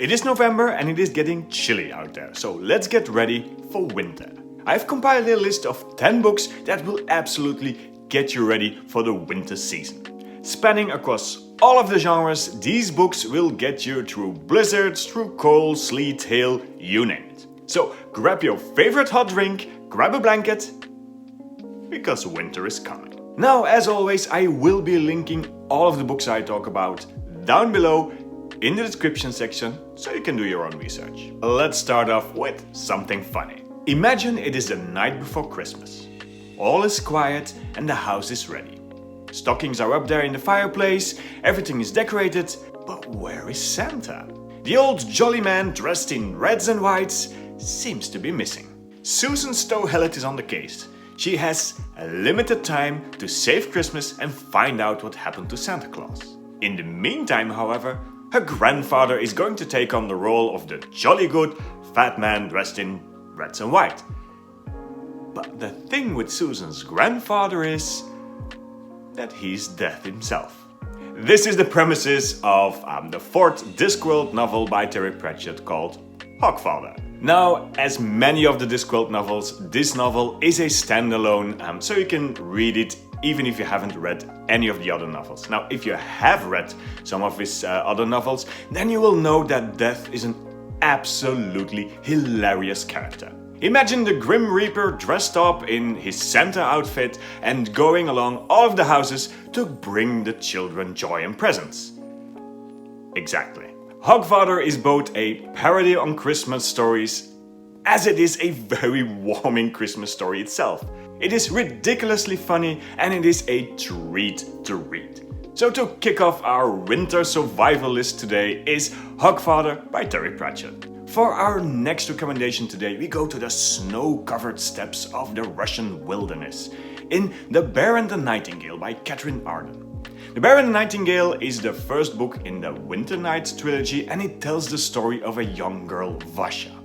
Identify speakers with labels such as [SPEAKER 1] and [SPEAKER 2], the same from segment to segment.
[SPEAKER 1] It is November and it is getting chilly out there, so let's get ready for winter. I've compiled a list of 10 books that will absolutely get you ready for the winter season. Spanning across all of the genres, these books will get you through blizzards, through cold, sleet, hail, you name it. So grab your favorite hot drink, grab a blanket, because winter is coming. Now, as always, I will be linking all of the books I talk about down below in the description section, so you can do your own research. Let's start off with something funny. Imagine it is the night before Christmas. All is quiet and the house is ready. Stockings are up there in the fireplace, everything is decorated, but where is Santa? The old jolly man dressed in reds and whites seems to be missing. Susan Stohellet is on the case. She has a limited time to save Christmas and find out what happened to Santa Claus. In the meantime, however, her grandfather is going to take on the role of the jolly good fat man dressed in reds and white. But the thing with Susan's grandfather is that he's death himself. This is the premises of the fourth Discworld novel by Terry Pratchett called Hogfather. Now, as many of the Discworld novels, this novel is a standalone, so you can read it even if you haven't read any of the other novels. Now, if you have read some of his other novels, then you will know that Death is an absolutely hilarious character. Imagine the Grim Reaper dressed up in his Santa outfit and going along all of the houses to bring the children joy and presents. Exactly. Hogfather is both a parody on Christmas stories, as it is a very warming Christmas story itself. It is ridiculously funny and it is a treat to read. So to kick off our winter survival list today is Hogfather by Terry Pratchett. For our next recommendation today, we go to the snow-covered steppes of the Russian wilderness in The Bear and The Nightingale by Katherine Arden. The Bear and the Nightingale is the first book in the Winter Nights trilogy and it tells the story of a young girl, Vasha.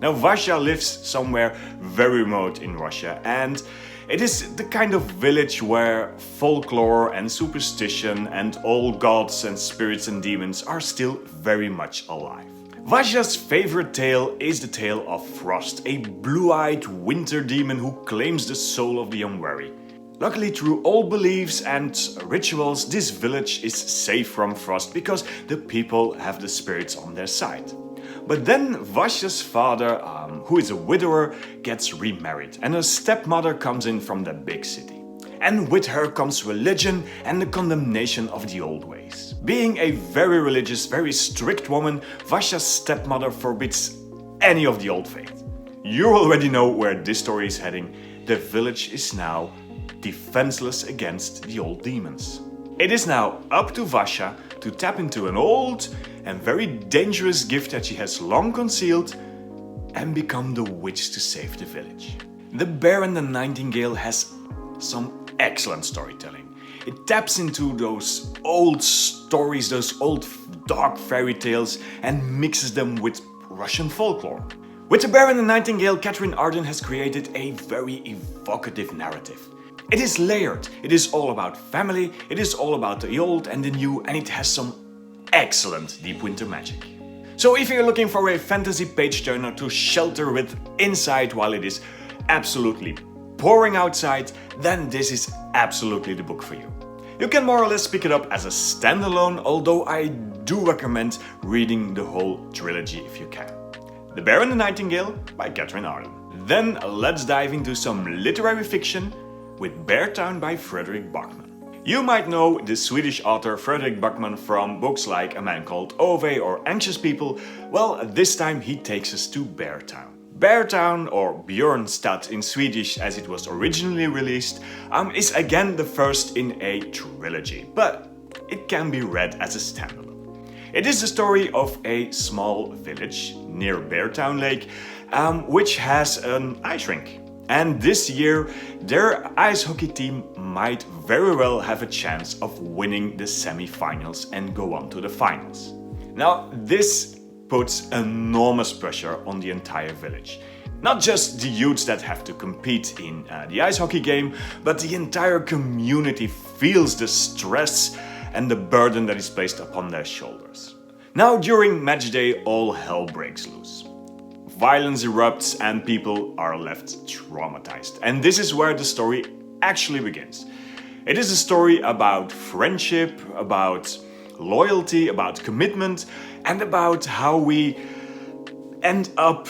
[SPEAKER 1] Now, Vasha lives somewhere very remote in Russia and it is the kind of village where folklore and superstition and old gods and spirits and demons are still very much alive. Vasha's favorite tale is the tale of Frost, a blue-eyed winter demon who claims the soul of the unwary. Luckily, through old beliefs and rituals, this village is safe from Frost because the people have the spirits on their side. But then Vasha's father, who is a widower, gets remarried and her stepmother comes in from the big city. And with her comes religion and the condemnation of the old ways. Being a very religious, very strict woman, Vasha's stepmother forbids any of the old faith. You already know where this story is heading. The village is now defenseless against the old demons. It is now up to Vasha to tap into an old and very dangerous gift that she has long concealed and become the witch to save the village. The Bear and the Nightingale has some excellent storytelling. It taps into those old stories, those old dark fairy tales and mixes them with Russian folklore. With The Bear and the Nightingale, Katherine Arden has created a very evocative narrative. It is layered, it is all about family, it is all about the old and the new, and it has some excellent deep winter magic. So if you're looking for a fantasy page turner to shelter with inside while it is absolutely pouring outside, then this is absolutely the book for you. You can more or less pick it up as a standalone, although I do recommend reading the whole trilogy if you can. The Bear and the Nightingale by Katherine Arden. Then let's dive into some literary fiction with Beartown by Fredrik Backman. You might know the Swedish author Fredrik Backman from books like A Man Called Ivey or Anxious People. Well, this time he takes us to Beartown. Beartown, or Björnstad in Swedish as it was originally released, is again the first in a trilogy, but it can be read as a standalone. It is the story of a small village near Beartown Lake, which has an ice rink. And this year, their ice hockey team might very well have a chance of winning the semi-finals and go on to the finals. Now, this puts enormous pressure on the entire village. Not just the youths that have to compete in the ice hockey game, but the entire community feels the stress and the burden that is placed upon their shoulders. Now during Match Day, all hell breaks loose. Violence erupts and people are left traumatized. And this is where the story actually begins. It is a story about friendship, about loyalty, about commitment, and about how we end up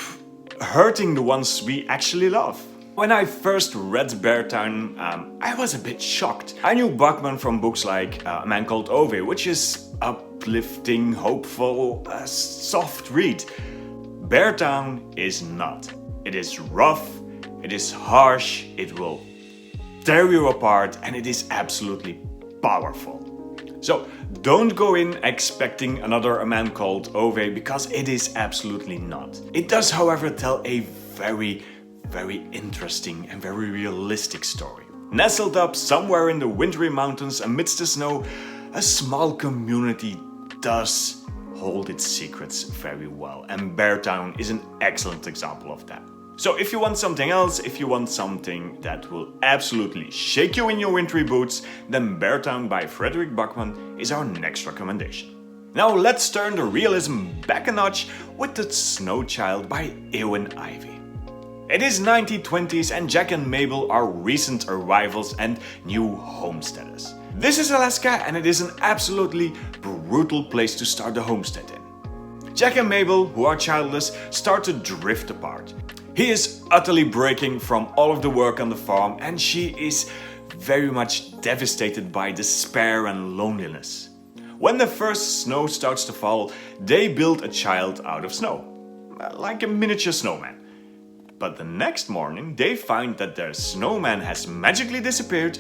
[SPEAKER 1] hurting the ones we actually love. When I first read Beartown, I was a bit shocked. I knew Backman from books like A Man Called Ivey, which is uplifting, hopeful, a soft read. Beartown is not. It is rough, it is harsh, it will tear you apart, and it is absolutely powerful. So don't go in expecting another A Man Called Ivey, because it is absolutely not. It does, however, tell a very interesting and very realistic story. Nestled up somewhere in the wintry mountains amidst the snow, a small community does hold its secrets very well, and Beartown is an excellent example of that. So if you want something else, if you want something that will absolutely shake you in your wintry boots, then Beartown by Fredrik Backman is our next recommendation. Now let's turn the realism back a notch with The Snow Child by Eowyn Ivey. It is 1920s and Jack and Mabel are recent arrivals and new homesteaders. This is Alaska and it is an absolutely brutal place to start a homestead in. Jack and Mabel, who are childless, start to drift apart. He is utterly breaking from all of the work on the farm and she is very much devastated by despair and loneliness. When the first snow starts to fall, they build a child out of snow, like a miniature snowman. But the next morning they find that their snowman has magically disappeared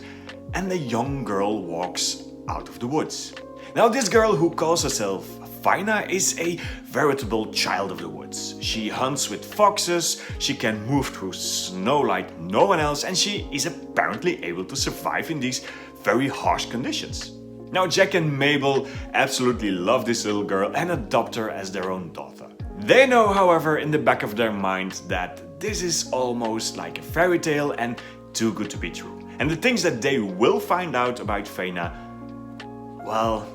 [SPEAKER 1] and the young girl walks out of the woods. Now this girl, who calls herself Fina, is a veritable child of the woods. She hunts with foxes, she can move through snow like no one else, and she is apparently able to survive in these very harsh conditions. Now Jack and Mabel absolutely love this little girl and adopt her as their own daughter. They know, however, in the back of their mind that this is almost like a fairy tale and too good to be true. And the things that they will find out about Fina, well,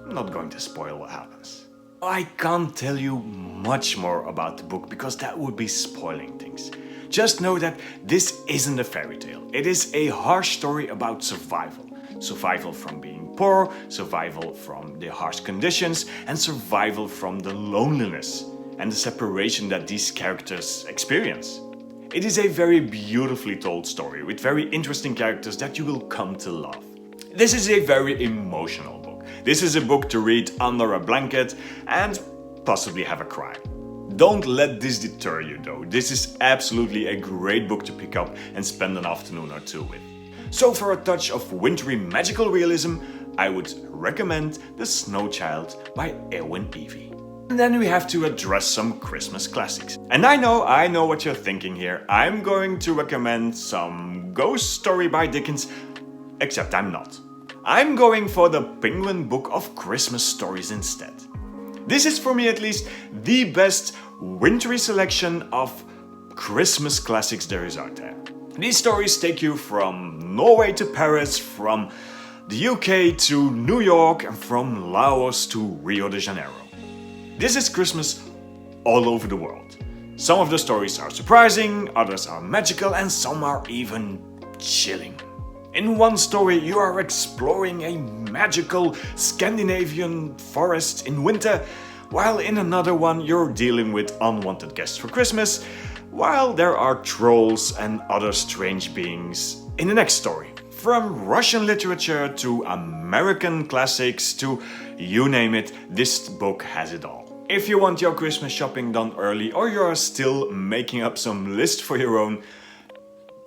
[SPEAKER 1] I'm not going to spoil what happens. I can't tell you much more about the book because that would be spoiling things. Just know that this isn't a fairy tale. It is a harsh story about survival. Survival from being poor, survival from the harsh conditions, and survival from the loneliness and the separation that these characters experience. It is a very beautifully told story with very interesting characters that you will come to love. This is a very emotional book. This is a book to read under a blanket and possibly have a cry. Don't let this deter you though. This is absolutely a great book to pick up and spend an afternoon or two with. So for a touch of wintry magical realism, I would recommend The Snow Child by Eowyn Ivey. And then we have to address some Christmas classics. And I know what you're thinking here. I'm going to recommend some ghost story by Dickens, except I'm not. I'm going for the Penguin Book of Christmas Stories instead. This is, for me at least, the best wintry selection of Christmas classics there is out there. These stories take you from Norway to Paris, from the UK to New York, and from Laos to Rio de Janeiro. This is Christmas all over the world. Some of the stories are surprising, others are magical, and some are even chilling. In one story you are exploring a magical Scandinavian forest in winter, while in another one you're dealing with unwanted guests for Christmas, while there are trolls and other strange beings in the next story. From Russian literature to American classics to you name it, this book has it all. If you want your Christmas shopping done early or you are still making up some list for your own,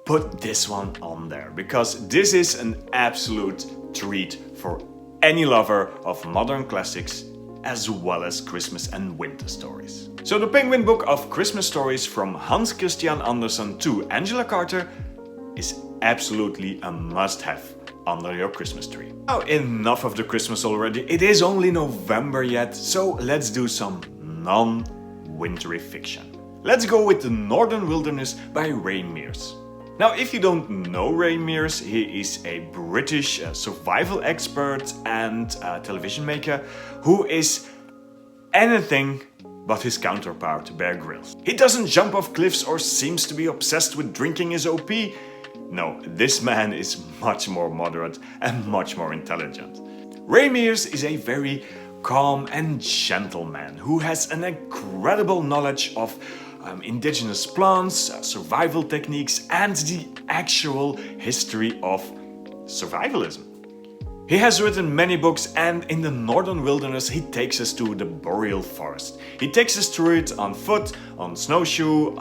[SPEAKER 1] put this one on there, because this is an absolute treat for any lover of modern classics as well as Christmas and winter stories. So the Penguin Book of Christmas Stories from Hans Christian Andersen to Angela Carter is absolutely a must-have under your Christmas tree. Now enough of the Christmas already, it is only November yet, so let's do some non-wintry fiction. Let's go with The Northern Wilderness by Ray Mears. Now if you don't know Ray Mears, he is a British survival expert and television maker who is anything but his counterpart, Bear Grylls. He doesn't jump off cliffs or seems to be obsessed with drinking his OP. No, this man is much more moderate and much more intelligent. Mears is a very calm and gentle man who has an incredible knowledge of indigenous plants, survival techniques, and the actual history of survivalism. He has written many books, and in the Northern Wilderness he takes us to the boreal forest. He takes us through it on foot, on snowshoe,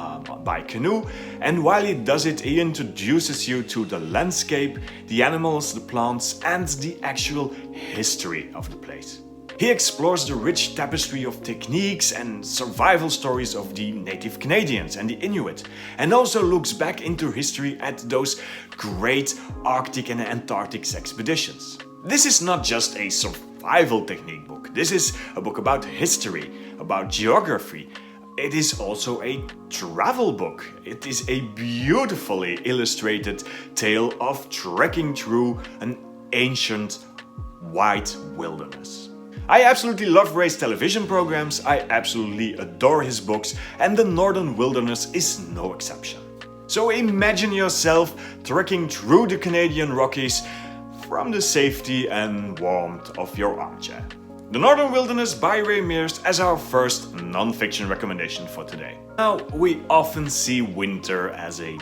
[SPEAKER 1] by canoe, and while he does it he introduces you to the landscape, the animals, the plants, and the actual history of the place. He explores the rich tapestry of techniques and survival stories of the native Canadians and the Inuit, and also looks back into history at those great Arctic and Antarctic expeditions. This is not just a survival technique book, this is a book about history, about geography. It is also a travel book. It is a beautifully illustrated tale of trekking through an ancient white wilderness. I absolutely love Ray's television programs, I absolutely adore his books, and the Northern Wilderness is no exception. So imagine yourself trekking through the Canadian Rockies from the safety and warmth of your armchair. The Northern Wilderness by Mears as our first non-fiction recommendation for today. Now, we often see winter as a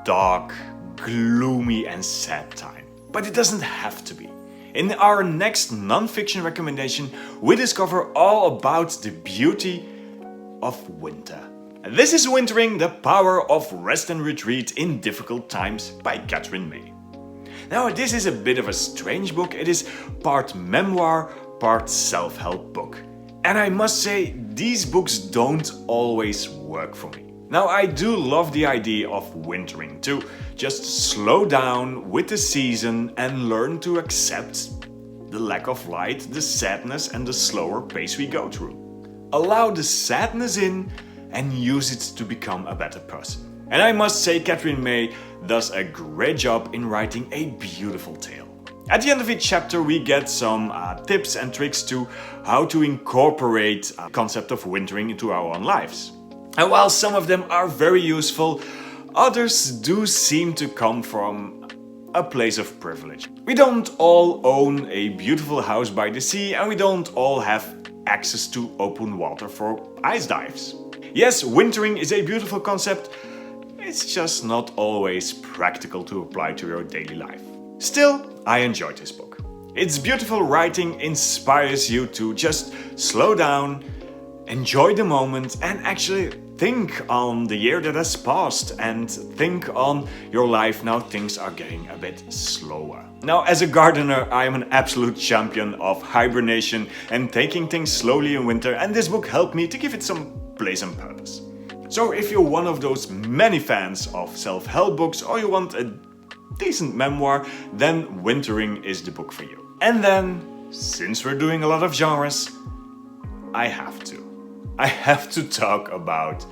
[SPEAKER 1] dark, gloomy and sad time, but it doesn't have to be. In our next non-fiction recommendation, we discover all about the beauty of winter. This is Wintering, the Power of Rest and Retreat in Difficult Times by Katherine May. Now, this is a bit of a strange book. It is part memoir, part self-help book. And I must say, these books don't always work for me. Now, I do love the idea of wintering, to just slow down with the season and learn to accept the lack of light, the sadness and the slower pace we go through. Allow the sadness in and use it to become a better person. And I must say, Katherine May does a great job in writing a beautiful tale. At the end of each chapter we get some tips and tricks to how to incorporate the concept of wintering into our own lives. And while some of them are very useful, others do seem to come from a place of privilege. We don't all own a beautiful house by the sea, and we don't all have access to open water for ice dives. Yes, wintering is a beautiful concept, it's just not always practical to apply to your daily life. Still, I enjoyed this book. Its beautiful writing inspires you to just slow down, enjoy the moment, and actually think on the year that has passed and think on your life now things are getting a bit slower. Now, as a gardener, I am an absolute champion of hibernation and taking things slowly in winter, and this book helped me to give it some place and purpose. So if you're one of those many fans of self-help books or you want a decent memoir, then Wintering is the book for you. And then, since we're doing a lot of genres, I have to talk about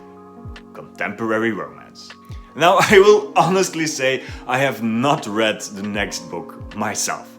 [SPEAKER 1] contemporary romance. Now, I will honestly say I have not read the next book myself.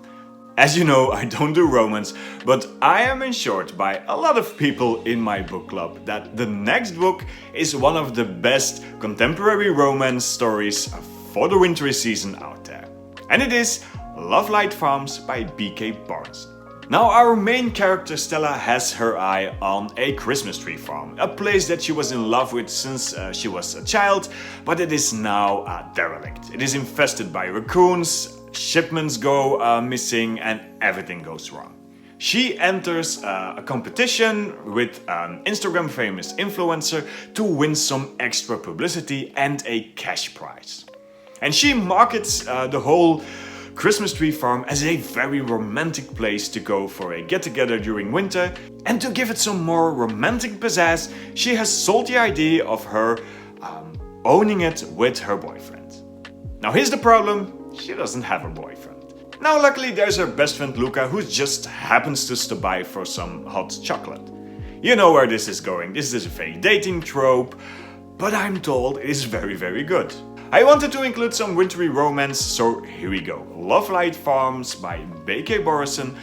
[SPEAKER 1] As you know, I don't do romance, but I am assured by a lot of people in my book club that the next book is one of the best contemporary romance stories for the wintry season out there. And it is Lovelight Farms by B.K. Borison. Now, our main character Stella has her eye on a Christmas tree farm, a place that she was in love with since she was a child, but it is now derelict. It is infested by raccoons, shipments go missing, and everything goes wrong. She enters a competition with an Instagram famous influencer to win some extra publicity and a cash prize. And she markets the whole Christmas tree farm as a very romantic place to go for a get-together during winter, and to give it some more romantic pizzazz, she has sold the idea of her owning it with her boyfriend. Now here's the problem, she doesn't have a boyfriend. Now luckily there's her best friend Luca, who just happens to stop by for some hot chocolate. You know where this is going, this is a fake dating trope, but I'm told it is very, very good. I wanted to include some wintry romance, so here we go. Lovelight Farms by B.K. Borison,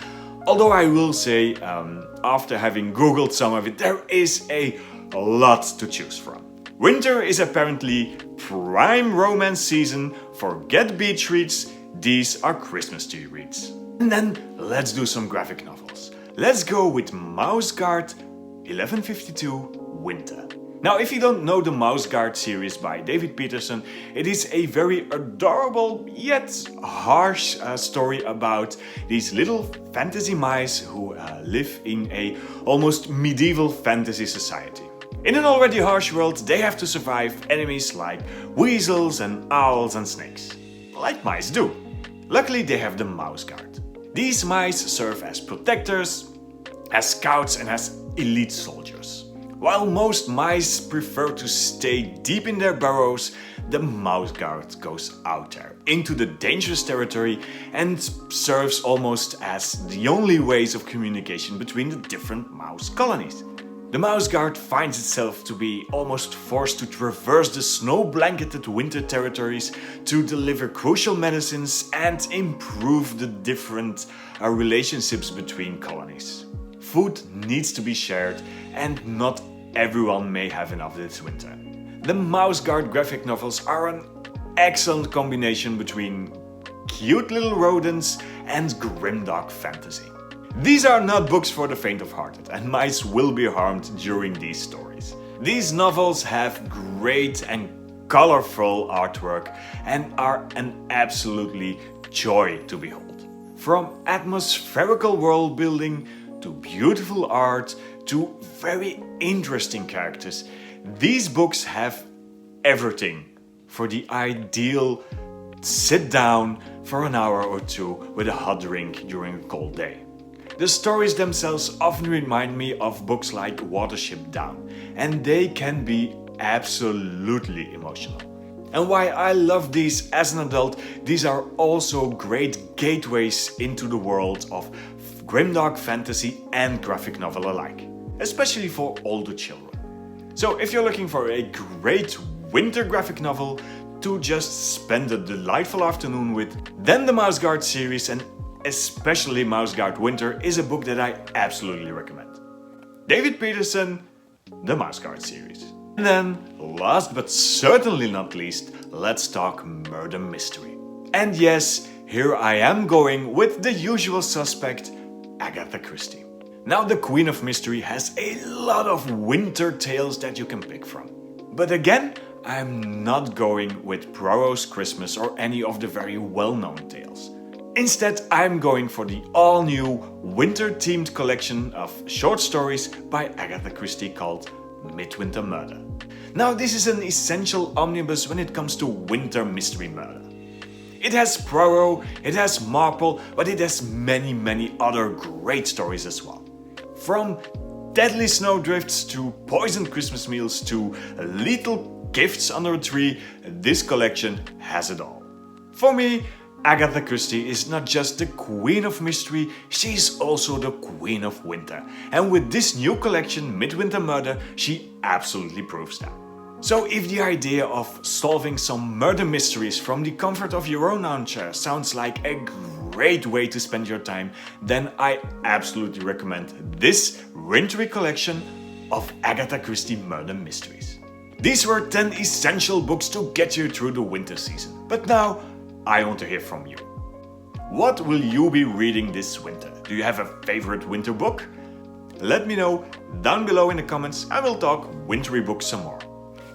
[SPEAKER 1] Although I will say, after having googled some of it, there is a lot to choose from. Winter is apparently prime romance season, forget beach reads, these are Christmas tree reads. And then let's do some graphic novels. Let's go with Mouse Guard 1152 Winter. Now, if you don't know the Mouse Guard series by David Petersen, it is a very adorable yet harsh story about these little fantasy mice who live in a almost medieval fantasy society. In an already harsh world, they have to survive enemies like weasels and owls and snakes. Like mice do. Luckily, they have the Mouse Guard. These mice serve as protectors, as scouts and as elite soldiers. While most mice prefer to stay deep in their burrows, the Mouse Guard goes out there into the dangerous territory and serves almost as the only ways of communication between the different mouse colonies. The Mouse Guard finds itself to be almost forced to traverse the snow-blanketed winter territories to deliver crucial medicines and improve the different relationships between colonies. Food needs to be shared and not everyone may have enough this winter. The Mouse Guard graphic novels are an excellent combination between cute little rodents and grimdark fantasy. These are not books for the faint of heart, and mice will be harmed during these stories. These novels have great and colorful artwork and are an absolutely joy to behold. From atmospherical world building to beautiful art to very interesting characters, these books have everything for the ideal sit down for an hour or two with a hot drink during a cold day. The stories themselves often remind me of books like Watership Down, and they can be absolutely emotional. And while I love these as an adult, these are also great gateways into the world of grimdark fantasy and graphic novel alike, especially for older children. So if you're looking for a great winter graphic novel to just spend a delightful afternoon with, then the Mouse Guard series and especially Mouse Guard Winter is a book that I absolutely recommend. David Petersen, the Mouse Guard series. And then, last but certainly not least, let's talk murder mystery. And yes, here I am going with the usual suspect, Agatha Christie. Now, the Queen of Mystery has a lot of winter tales that you can pick from. But again, I'm not going with Poirot's Christmas or any of the very well-known tales. Instead, I'm going for the all-new winter-themed collection of short stories by Agatha Christie called Midwinter Murder. Now, this is an essential omnibus when it comes to winter mystery murder. It has Poirot, it has Marple, but it has many other great stories as well. From deadly snowdrifts to poisoned Christmas meals to lethal gifts under a tree, this collection has it all. For me, Agatha Christie is not just the Queen of Mystery, she's also the Queen of Winter. And with this new collection, Midwinter Murder, she absolutely proves that. So if the idea of solving some murder mysteries from the comfort of your own armchair sounds like a great way to spend your time, then I absolutely recommend this wintry collection of Agatha Christie murder mysteries. These were 10 essential books to get you through the winter season. But now, I want to hear from you. What will you be reading this winter? Do you have a favorite winter book? Let me know down below in the comments and we'll talk wintry books some more.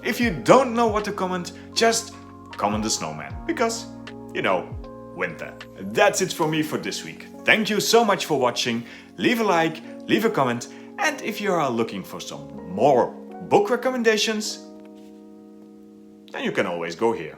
[SPEAKER 1] If you don't know what to comment, just comment the snowman, because, you know, winter. That's it for me for this week. Thank you so much for watching. Leave a like, leave a comment, and if you are looking for some more book recommendations, then you can always go here.